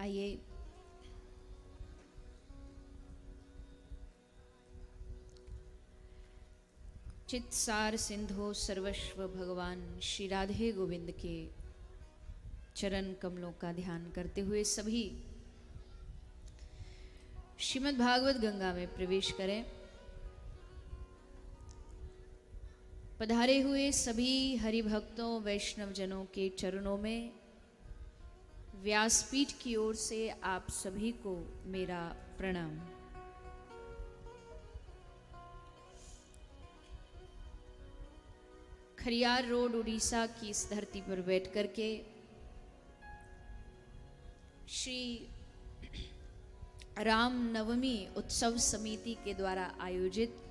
आइए चित्सार सिंधु सर्वस्व भगवान श्री राधे गोविंद के चरण कमलों का ध्यान करते हुए सभी श्रीमद् भागवत गंगा में प्रवेश करें। पधारे हुए सभी हरि भक्तों वैष्णव जनों के चरणों में व्यासपीठ की ओर से आप सभी को मेरा प्रणाम। खरियार रोड उड़ीसा की इस धरती पर बैठ करके श्री राम नवमी उत्सव समिति के द्वारा आयोजित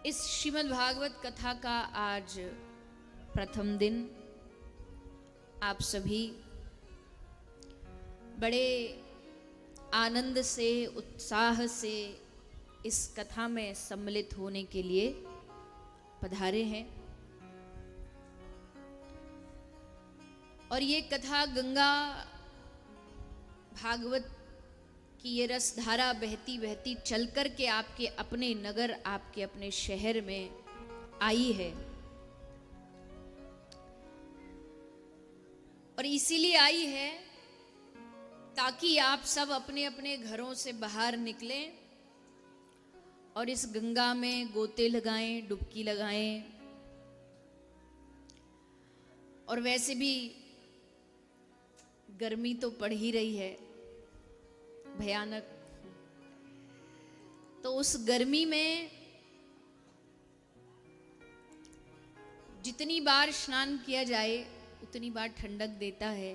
इस श्रीमद् भागवत कथा का आज प्रथम दिन आप सभी बड़े आनंद से उत्साह से इस कथा में सम्मिलित होने के लिए पधारे हैं। और ये कथा गंगा भागवत की ये रस धारा बहती बहती चल कर के आपके अपने नगर आपके अपने शहर में आई है। और इसीलिए आई है ताकि आप सब अपने अपने घरों से बाहर निकलें और इस गंगा में गोते लगाएं, डुबकी लगाएं। और वैसे भी गर्मी तो पड़ ही रही है भयानक, तो उस गर्मी में जितनी बार स्नान किया जाए उतनी बार ठंडक देता है।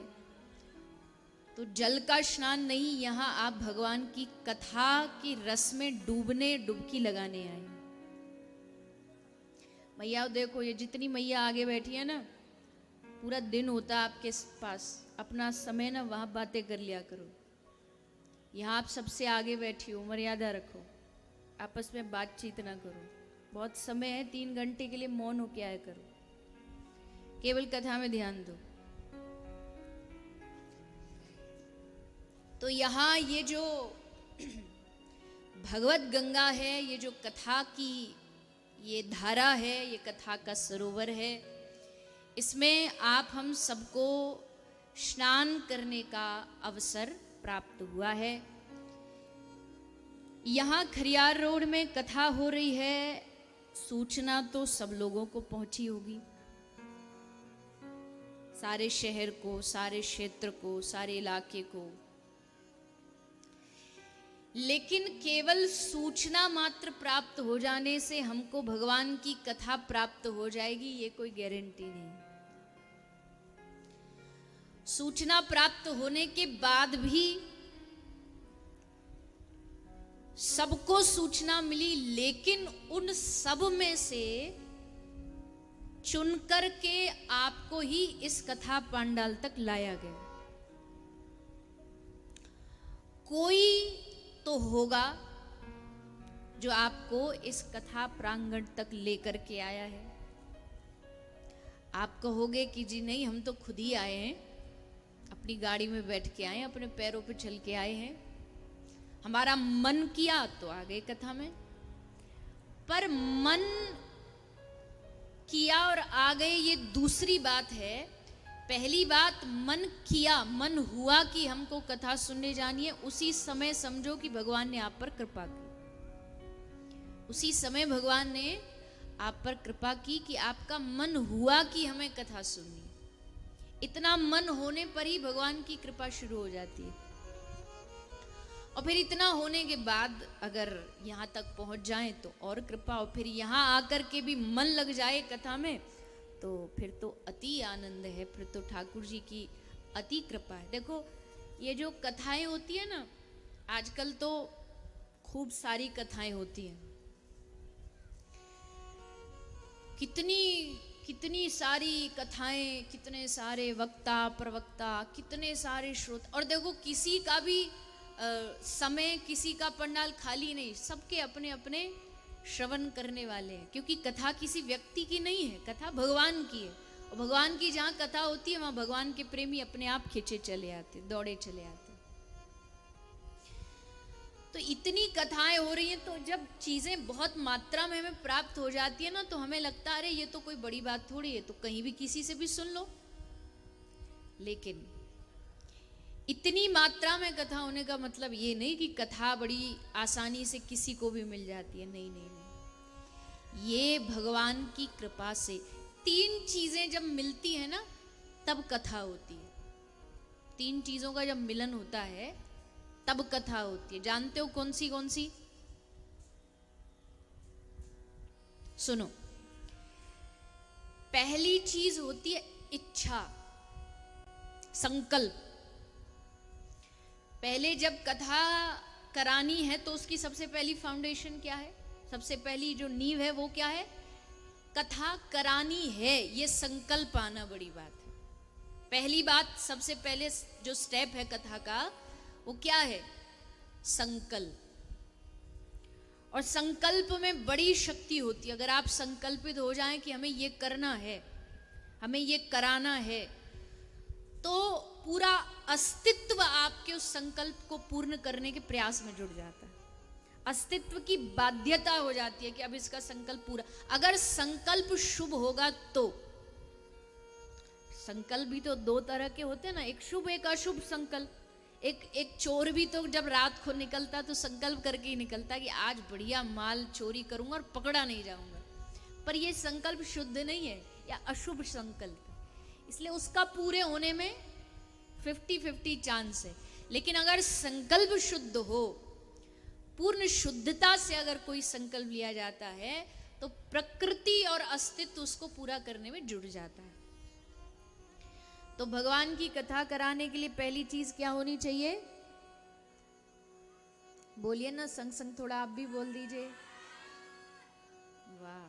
तो जल का स्नान नहीं, यहाँ आप भगवान की कथा की रस में डूबने डुबकी लगाने आए। मैया देखो, ये जितनी मैया आगे बैठी है ना, पूरा दिन होता आपके पास, अपना समय ना वहां बातें कर लिया करो। यहाँ आप सबसे आगे बैठी हो, मर्यादा रखो, आपस में बातचीत ना करो। बहुत समय है, 3 घंटे के लिए मौन होके आया करो, केवल कथा में ध्यान दो। तो यहाँ ये जो भगवत गंगा है, ये जो कथा की ये धारा है, ये कथा का सरोवर है, इसमें आप हम सबको स्नान करने का अवसर प्राप्त हुआ है। यहाँ खरियार रोड में कथा हो रही है, सूचना तो सब लोगों को पहुंची होगी, सारे शहर को, सारे क्षेत्र को, सारे इलाके को। लेकिन केवल सूचना मात्र प्राप्त हो जाने से हमको भगवान की कथा प्राप्त हो जाएगी, ये कोई गारंटी नहीं। सूचना प्राप्त होने के बाद भी सबको सूचना मिली, लेकिन उन सब में से चुनकर के आपको ही इस कथा पांडाल तक लाया गया। कोई तो होगा जो आपको इस कथा प्रांगण तक लेकर के आया है। आप कहोगे कि जी नहीं, हम तो खुद ही आए हैं, अपनी गाड़ी में बैठ के आए, अपने पैरों पे चल के आए हैं, हमारा मन किया तो आ गए कथा में। पर मन किया और आ गए ये दूसरी बात है। पहली बात मन किया, मन हुआ कि हमको कथा सुनने जानी है, उसी समय समझो कि भगवान ने आप पर कृपा की। उसी समय भगवान ने आप पर कृपा की कि आपका मन हुआ कि हमें कथा सुननी। इतना मन होने पर ही भगवान की कृपा शुरू हो जाती है। और फिर इतना होने के बाद अगर यहाँ तक पहुँच जाए तो और कृपा, और फिर यहाँ आकर के भी मन लग जाए कथा में तो फिर तो अति आनंद है, फिर तो ठाकुर जी की अति कृपा है। देखो, ये जो कथाएं होती है ना, आजकल तो खूब सारी कथाएं होती हैं, कितनी सारी कथाएं, कितने सारे वक्ता प्रवक्ता, कितने सारे श्रोता। और देखो, किसी का भी समय, किसी का पंडाल खाली नहीं, सबके अपने अपने श्रवण करने वाले हैं। क्योंकि कथा किसी व्यक्ति की नहीं है, कथा भगवान की है। और भगवान की जहां कथा होती है वहां भगवान के प्रेमी अपने आप खिंचे चले आते, दौड़े चले आते। तो इतनी कथाएं हो रही हैं, तो जब चीजें बहुत मात्रा में हमें प्राप्त हो जाती है ना, तो हमें लगता है अरे ये तो कोई बड़ी बात थोड़ी है, तो कहीं भी किसी से भी सुन लो। लेकिन इतनी मात्रा में कथा होने का मतलब ये नहीं कि कथा बड़ी आसानी से किसी को भी मिल जाती है। नहीं नहीं नहीं, ये भगवान की कृपा से 3 चीजें जब मिलती है ना तब कथा होती है। 3 चीजों का जब मिलन होता है तब कथा होती है। जानते हो कौन सी? सुनो, पहली चीज होती है इच्छा, संकल्प। पहले जब कथा करानी है तो उसकी सबसे पहली फाउंडेशन क्या है? सबसे पहली जो नींव है वो क्या है? कथा करानी है, ये संकल्प आना बड़ी बात है। पहली बात, सबसे पहले जो स्टेप है कथा का वो क्या है? संकल्प। और संकल्प में बड़ी शक्ति होती है। अगर आप संकल्पित हो जाएं कि हमें ये करना है, हमें ये कराना है, तो पूरा अस्तित्व आपके उस संकल्प को पूर्ण करने के प्रयास में जुड़ जाता है। अस्तित्व की बाध्यता हो जाती है कि अब इसका संकल्प पूरा। अगर संकल्प शुभ होगा तो, संकल्प भी तो 2 तरह के होते हैं ना, एक शुभ एक अशुभ संकल्प। एक चोर भी तो जब रात को निकलता तो संकल्प करके ही निकलता कि आज बढ़िया माल चोरी करूंगा और पकड़ा नहीं जाऊंगा, पर ये संकल्प शुद्ध नहीं है या अशुभ संकल्प है, इसलिए उसका पूरे होने में 50-50 चांस है। लेकिन अगर संकल्प शुद्ध हो, पूर्ण शुद्धता से अगर कोई संकल्प लिया जाता है तो प्रकृति और अस्तित्व उसको पूरा करने में जुड़ जाता है। तो भगवान की कथा कराने के लिए पहली चीज क्या होनी चाहिए? बोलिए ना संग संग, थोड़ा आप भी बोल दीजिए। वाह,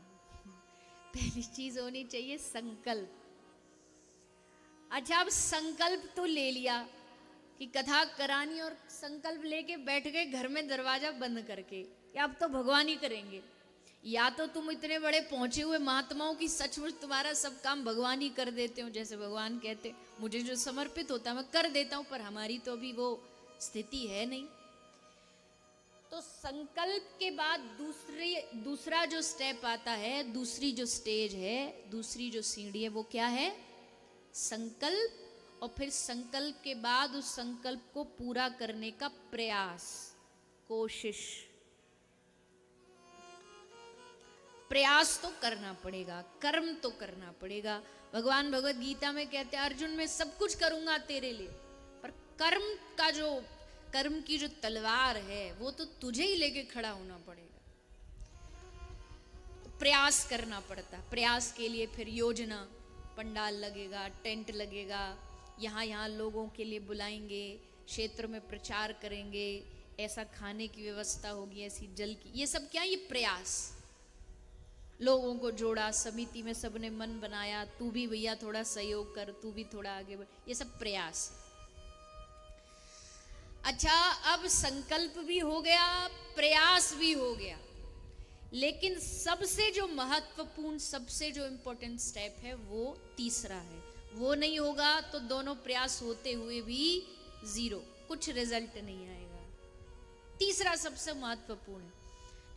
पहली चीज होनी चाहिए संकल्प। अच्छा, अब संकल्प तो ले लिया कि कथा करानी, और संकल्प लेके बैठ गए घर में दरवाजा बंद करके कि अब तो भगवान ही करेंगे। या तो तुम इतने बड़े पहुंचे हुए महात्माओं की सचमुच तुम्हारा सब काम भगवान ही कर देते हो, जैसे भगवान कहते मुझे जो समर्पित होता है मैं कर देता हूं, पर हमारी तो अभी वो स्थिति है नहीं। तो संकल्प के बाद दूसरा जो स्टेप आता है, दूसरी जो स्टेज है, दूसरी जो सीढ़ी है, वो क्या है? संकल्प। और फिर संकल्प के बाद उस संकल्प को पूरा करने का प्रयास, कोशिश। प्रयास तो करना पड़ेगा, कर्म तो करना पड़ेगा। भगवान भगवत गीता में कहते हैं अर्जुन मैं सब कुछ करूंगा तेरे लिए, पर कर्म की जो तलवार है वो तो तुझे ही लेके खड़ा होना पड़ेगा। तो प्रयास करना पड़ता। प्रयास के लिए फिर योजना, पंडाल लगेगा, टेंट लगेगा, यहाँ लोगों के लिए बुलाएंगे, क्षेत्र में प्रचार करेंगे, ऐसा खाने की व्यवस्था होगी, ऐसी जल की, ये सब क्या? ये प्रयास। लोगों को जोड़ा, समिति में सबने मन बनाया, तू भी भैया थोड़ा सहयोग कर, तू भी थोड़ा आगे बढ़, ये सब प्रयास। अच्छा, अब संकल्प भी हो गया, प्रयास भी हो गया, लेकिन सबसे जो महत्वपूर्ण, सबसे जो इंपॉर्टेंट स्टेप है वो तीसरा है। वो नहीं होगा तो दोनों प्रयास होते हुए भी 0, कुछ रिजल्ट नहीं आएगा। तीसरा सबसे महत्वपूर्ण है।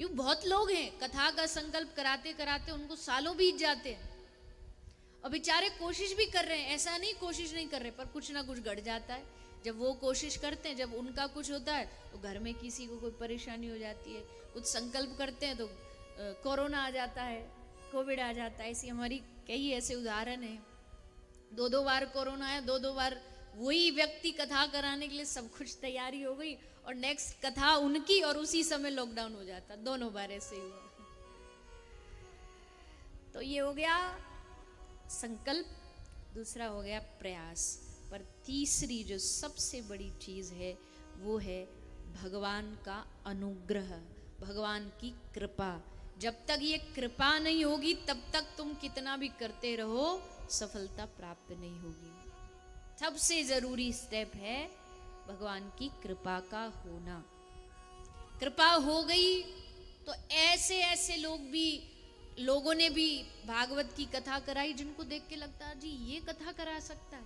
यूं बहुत लोग हैं कथा का संकल्प कराते कराते उनको सालों बीत जाते हैं और बेचारे कोशिश भी कर रहे हैं, ऐसा नहीं कोशिश नहीं कर रहे, पर कुछ ना कुछ गड़ जाता है। जब वो कोशिश करते हैं, जब उनका कुछ होता है तो घर में किसी को कोई परेशानी हो जाती है। कुछ संकल्प करते हैं तो कोरोना आ जाता है, कोविड आ जाता है। ऐसी हमारी कई ऐसे उदाहरण हैं। 2 बार कोरोना है, 2 बार वही व्यक्ति कथा कराने के लिए सब कुछ तैयारी हो गई और नेक्स्ट कथा उनकी और उसी समय लॉकडाउन हो जाता। 2 बार ऐसे ही हुआ। तो ये हो गया संकल्प, दूसरा हो गया प्रयास, पर तीसरी जो सबसे बड़ी चीज है वो है भगवान का अनुग्रह, भगवान की कृपा। जब तक ये कृपा नहीं होगी तब तक तुम कितना भी करते रहो सफलता प्राप्त नहीं होगी। सबसे जरूरी स्टेप है भगवान की कृपा का होना। कृपा हो गई तो ऐसे ऐसे लोग भी लोगों ने भी भागवत की कथा कराई, जिनको देख के लगता है जी ये कथा करा सकता है।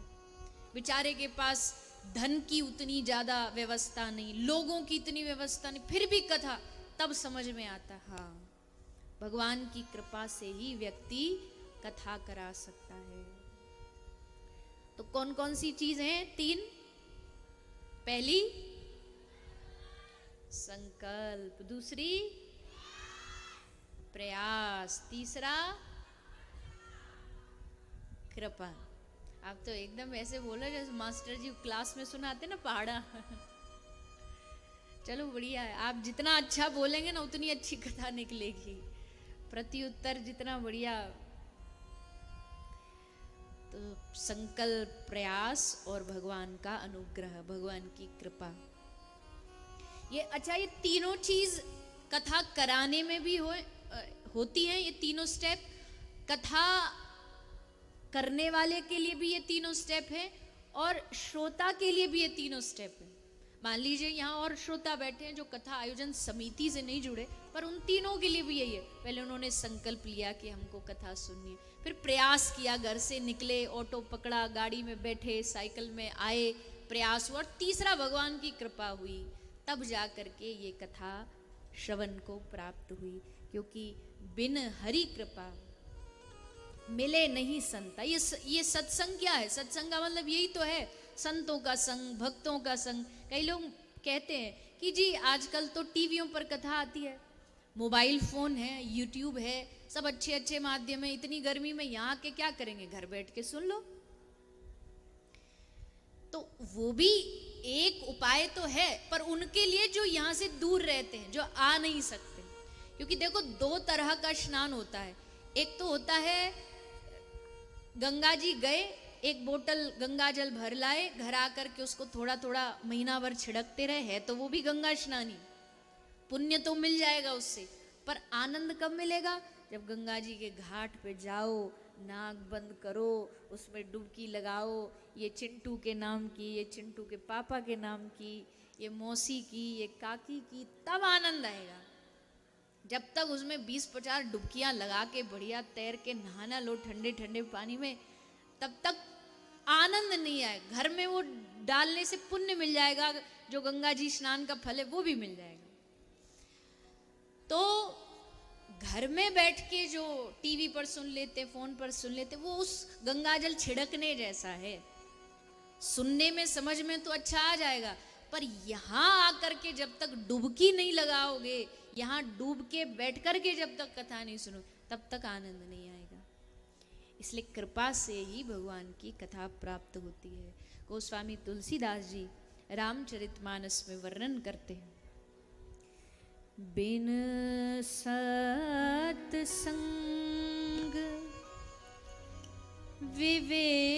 बेचारे के पास धन की उतनी ज्यादा व्यवस्था नहीं, लोगों की इतनी व्यवस्था नहीं, फिर भी कथा, तब समझ में आता हाँ भगवान की कृपा से ही व्यक्ति कथा करा सकता है। तो कौन कौन सी चीज हैं? 3। पहली संकल्प, दूसरी प्रयास, तीसरा कृपा। आप तो एकदम ऐसे बोलो जैसे मास्टर जी क्लास में सुनाते ना पहाड़ा। चलो बढ़िया है, आप जितना अच्छा बोलेंगे ना उतनी अच्छी कथा निकलेगी, प्रत्युत्तर जितना बढ़िया। तो संकल्प, प्रयास और भगवान का अनुग्रह, भगवान की कृपा, ये अच्छा, ये तीनों चीज कथा कराने में भी होती हैं। ये तीनों स्टेप कथा करने वाले के लिए भी ये तीनों स्टेप है और श्रोता के लिए भी ये तीनों स्टेप है। मान लीजिए यहाँ और श्रोता बैठे हैं जो कथा आयोजन समिति से नहीं जुड़े, पर उन तीनों के लिए भी यही है। पहले उन्होंने संकल्प लिया कि हमको कथा सुननी है, फिर प्रयास किया, घर से निकले, ऑटो पकड़ा, गाड़ी में बैठे, साइकिल में आए, प्रयास हुआ, और तीसरा भगवान की कृपा हुई, तब जा करके ये कथा श्रवण को प्राप्त हुई। क्योंकि बिन हरि कृपा मिले नहीं संता। ये सत्संग क्या है? सत्संग का मतलब यही तो है, संतों का संग, भक्तों का संग। कई लोग कहते हैं कि जी आजकल तो टीवियों पर कथा आती है, मोबाइल फोन है, यूट्यूब है, सब अच्छे अच्छे माध्यम है, इतनी गर्मी में यहाँ के क्या करेंगे, घर बैठ के सुन लो। तो वो भी एक उपाय तो है, पर उनके लिए जो यहाँ से दूर रहते हैं, जो आ नहीं सकते। क्योंकि देखो 2 तरह का स्नान होता है। एक तो होता है गंगा जी गए, एक बोतल गंगा जल भर लाए, घर आकर के उसको थोड़ा थोड़ा महीना भर छिड़कते रहे, है तो वो भी गंगा स्नानी, पुण्य तो मिल जाएगा उससे। पर आनंद कब मिलेगा? जब गंगा जी के घाट पे जाओ, नाक बंद करो, उसमें डुबकी लगाओ, ये चिंटू के नाम की, ये चिंटू के पापा के नाम की, ये मौसी की, ये काकी की, तब आनंद आएगा। जब तक उसमें 20-50 डुबकियां लगा के बढ़िया तैर के नहाना लो ठंडे ठंडे पानी में, तब तक आनंद नहीं आए। घर में वो डालने से पुण्य मिल जाएगा, जो गंगा जी स्नान का फल है वो भी मिल जाएगा। तो घर में बैठ के जो टीवी पर सुन लेते, फोन पर सुन लेते, वो उस गंगा जल छिड़कने जैसा है। सुनने में समझ में तो अच्छा आ जाएगा, पर यहाँ आकर के जब तक डुबकी नहीं लगाओगे, यहाँ डूब के बैठ करके जब तक कथा नहीं सुनो, तब तक आनंद नहीं आएगा। इसलिए कृपा से ही भगवान की कथा प्राप्त होती है। गोस्वामी तुलसीदास जी रामचरितमानस में वर्णन करते हैं, बिन सत्संग विवेक